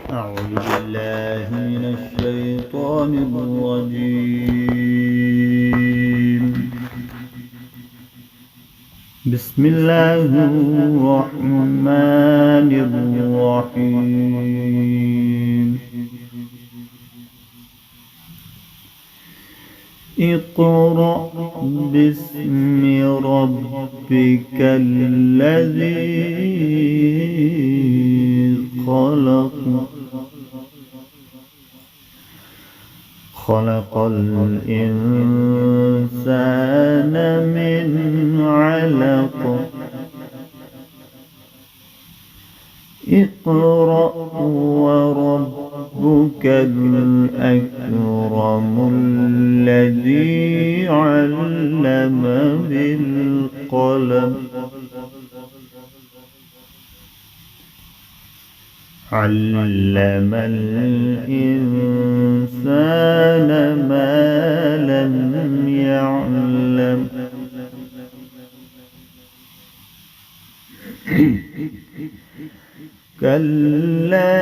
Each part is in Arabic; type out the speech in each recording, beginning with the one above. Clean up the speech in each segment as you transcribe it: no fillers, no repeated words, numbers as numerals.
أعوذ بالله من الشيطان الرجيم. بسم الله الرحمن الرحيم. اقرأ باسم ربك الذي خلق الإنسان من علق. اقرأ وربك الأكرم الذي علم بالقلم علم الإنسان ما لم يعلم. كلا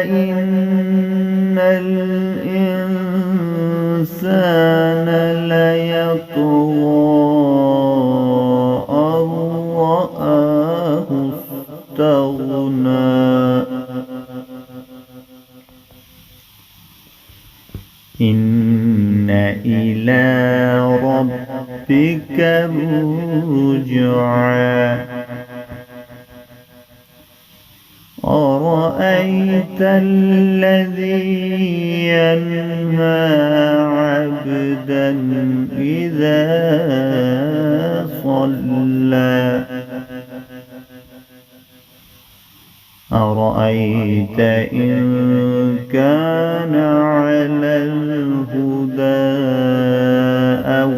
إن الإنسان ليطغى أن رآه استغنى. إن إلى ربك الرجعى. أرأيت الذي ينهى عبدا إذا صلى. أرأيت إن كان على الهدى أو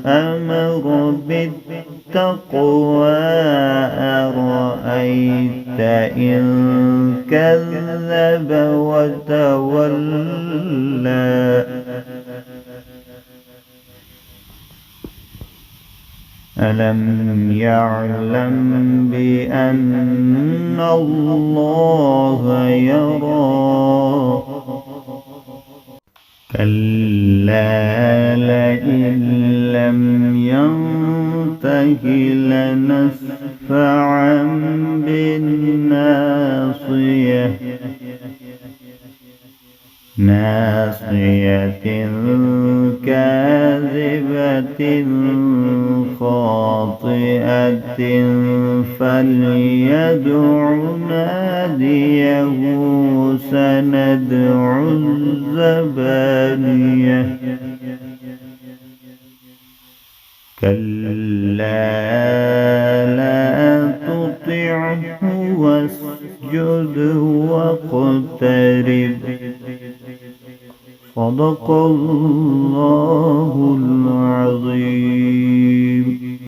أمر بالتقوى. أرأيت إن كذب وتولى. ألم يعلم بأن الله يرى. كلا لئن لم ينته لنسفعا بالناصية. ناصية كاذبة خاطئة فليدع ناديه سندع الزبانية. كلا لا تطعه واسجد واقترب. صدق الله العظيم.